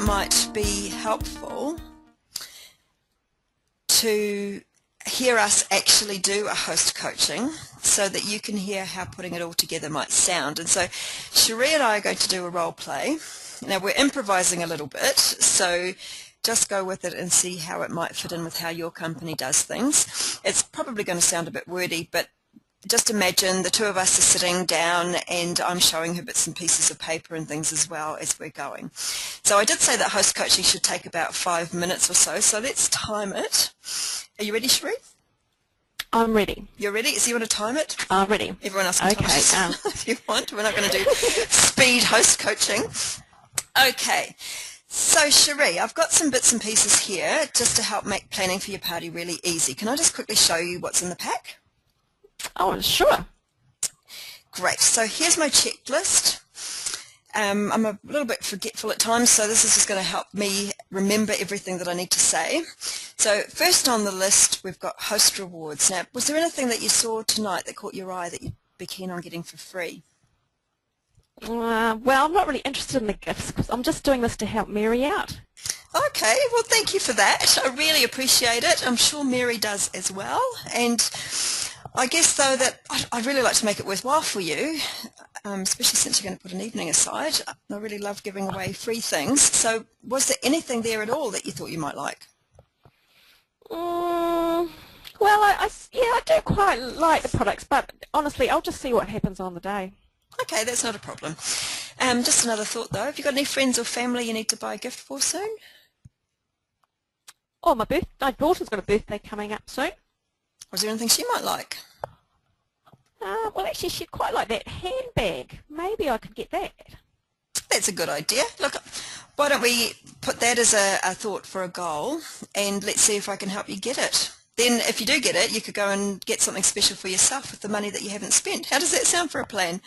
might be helpful to hear us actually do a host coaching so that you can hear how putting it all together might sound. And so Cherie and I are going to do a role play. Now we're improvising a little bit, so just go with it and see how it might fit in with how your company does things. It's probably going to sound a bit wordy, but just imagine the two of us are sitting down and I'm showing her bits and pieces of paper and things as well as we're going. So I did say that host coaching should take about 5 minutes or so let's time it. Are you ready, Cherie? I'm ready. You're ready? So you want to time it? I'm ready. Everyone else can time it if you want. We're not going to do speed host coaching. Okay. So Cherie, I've got some bits and pieces here just to help make planning for your party really easy. Can I just quickly show you what's in the pack? Oh, sure. Great. So here's my checklist. I'm a little bit forgetful at times, so this is just going to help me remember everything that I need to say. So first on the list, we've got host rewards. Now, was there anything that you saw tonight that caught your eye that you'd be keen on getting for free? Well, I'm not really interested in the gifts because I'm just doing this to help Mary out. Okay, well thank you for that. I really appreciate it. I'm sure Mary does as well. And I guess though that I'd really like to make it worthwhile for you, especially since you're going to put an evening aside. I really love giving away free things. So was there anything there at all that you thought you might like? Well, I do quite like the products, but honestly, I'll just see what happens on the day. Okay, that's not a problem. Just another thought though, have you got any friends or family you need to buy a gift for soon? Oh, my daughter's got a birthday coming up soon. Was there anything she might like? Well, actually, she'd quite like that handbag. Maybe I could get that. That's a good idea. Look, why don't we put that as a thought for a goal, and let's see if I can help you get it. Then if you do get it, you could go and get something special for yourself with the money that you haven't spent. How does that sound for a plan?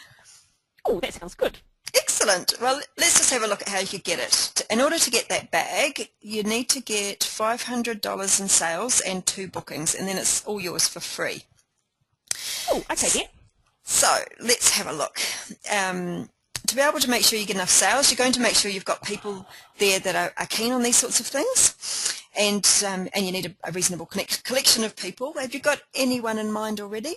Oh, that sounds good. Excellent. Well, let's just have a look at how you could get it. In order to get that bag, you need to get $500 in sales and 2 bookings, and then it's all yours for free. Oh, okay, yeah. So let's have a look. To be able to make sure you get enough sales, you're going to make sure you've got people there that are keen on these sorts of things, and you need a reasonable collection of people. Have you got anyone in mind already?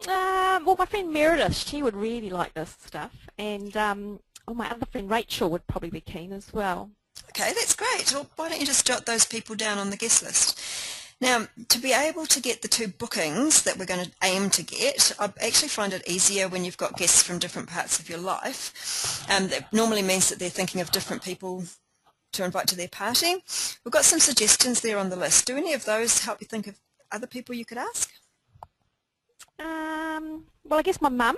Well, my friend Meredith, she would really like this stuff, and my other friend Rachel would probably be keen as well. Okay, that's great. Well, why don't you just jot those people down on the guest list? Now, to be able to get the 2 bookings that we're going to aim to get, I actually find it easier when you've got guests from different parts of your life. That normally means that they're thinking of different people to invite to their party. We've got some suggestions there on the list. Do any of those help you think of other people you could ask? Well, I guess my mum.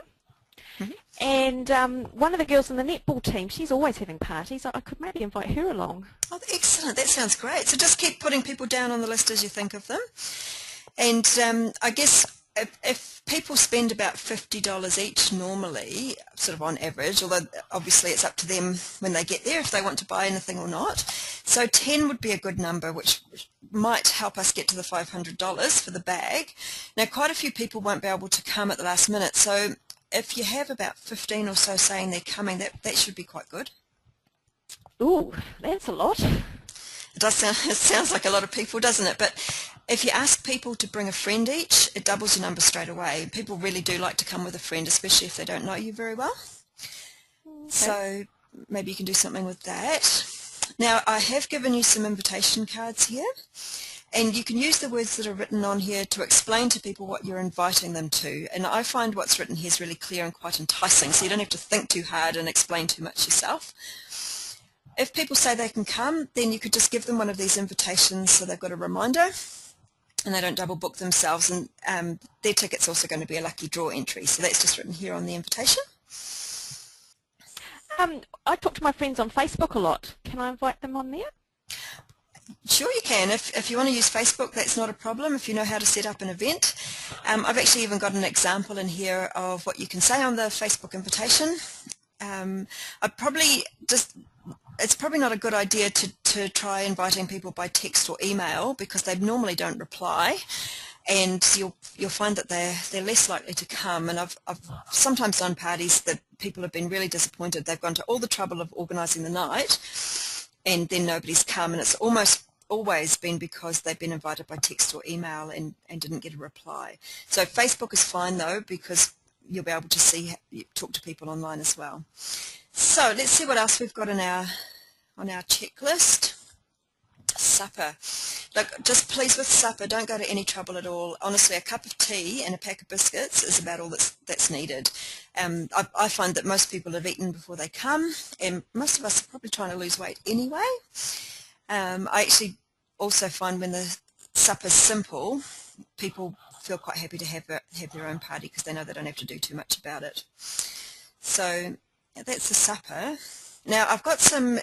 And one of the girls in the netball team, she's always having parties. I could maybe invite her along. Oh, excellent. That sounds great. So just keep putting people down on the list as you think of them. And I guess if people spend about $50 each normally, sort of on average, although obviously it's up to them when they get there if they want to buy anything or not. So 10 would be a good number, which might help us get to the $500 for the bag. Now, quite a few people won't be able to come at the last minute, so if you have about 15 or so saying they're coming, that should be quite good. Ooh, that's a lot. It does sound, it sounds like a lot of people, doesn't it? But if you ask people to bring a friend each, it doubles your number straight away. People really do like to come with a friend, especially if they don't know you very well. Okay. So maybe you can do something with that. Now, I have given you some invitation cards here, and you can use the words that are written on here to explain to people what you're inviting them to. And I find what's written here is really clear and quite enticing, so you don't have to think too hard and explain too much yourself. If people say they can come, then you could just give them one of these invitations so they've got a reminder and they don't double book themselves, and their ticket's also going to be a lucky draw entry. So that's just written here on the invitation. I talk to my friends on Facebook a lot. Can I invite them on there? Sure you can. If you want to use Facebook, that's not a problem if you know how to set up an event. I've actually even got an example in here of what you can say on the Facebook invitation. It's probably not a good idea to try inviting people by text or email because they normally don't reply. and you'll find that they're less likely to come. And I've sometimes done parties that people have been really disappointed. They've gone to all the trouble of organising the night, and then nobody's come, and it's almost always been because they've been invited by text or email and didn't get a reply. So Facebook is fine though, because you'll be able to talk to people online as well. So let's see what else we've got on our checklist. Supper. Look, just please with supper, don't go to any trouble at all. Honestly, a cup of tea and a pack of biscuits is about all that's needed. I find that most people have eaten before they come, and most of us are probably trying to lose weight anyway. I actually also find when the supper's simple, people feel quite happy to have their own party because they know they don't have to do too much about it. So that's the supper. Now I've got some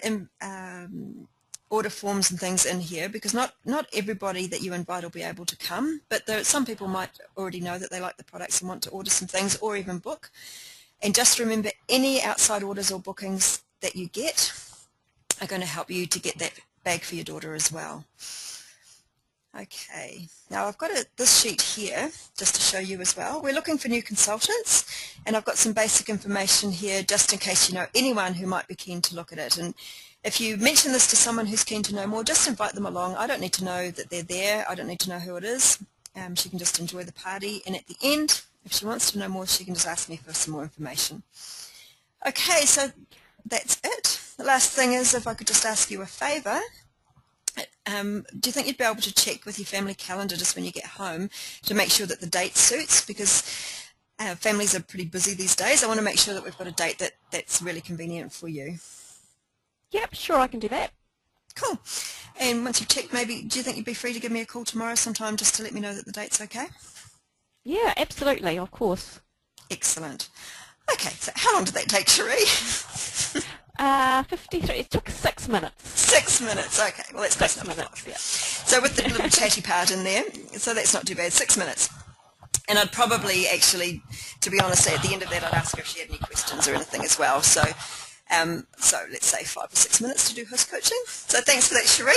order forms and things in here, because not everybody that you invite will be able to come, but some people might already know that they like the products and want to order some things or even book. And just remember, any outside orders or bookings that you get are going to help you to get that bag for your daughter as well. Okay, now I've got this sheet here just to show you as well. We're looking for new consultants, and I've got some basic information here just in case you know anyone who might be keen to look at it. And if you mention this to someone who's keen to know more, just invite them along. I don't need to know that they're there. I don't need to know who it is. She can just enjoy the party, and at the end, if she wants to know more, she can just ask me for some more information. Okay, so that's it. The last thing is, if I could just ask you a favour, do you think you'd be able to check with your family calendar just when you get home to make sure that the date suits? Because families are pretty busy these days. I want to make sure that we've got a date that's really convenient for you. Yep, sure, I can do that. Cool. And once you've checked, maybe, do you think you'd be free to give me a call tomorrow sometime just to let me know that the date's okay? Yeah, absolutely, of course. Excellent. Okay, so how long did that take, Cherie? 53. It took 6 minutes. 6 minutes. Okay, well that's close enough. 6 minutes, yeah. So with the little chatty part in there, so that's not too bad. 6 minutes. And I'd probably actually, to be honest, at the end of that, I'd ask her if she had any questions or anything as well. So, so let's say 5 or 6 minutes to do host coaching. So thanks for that, Cherie.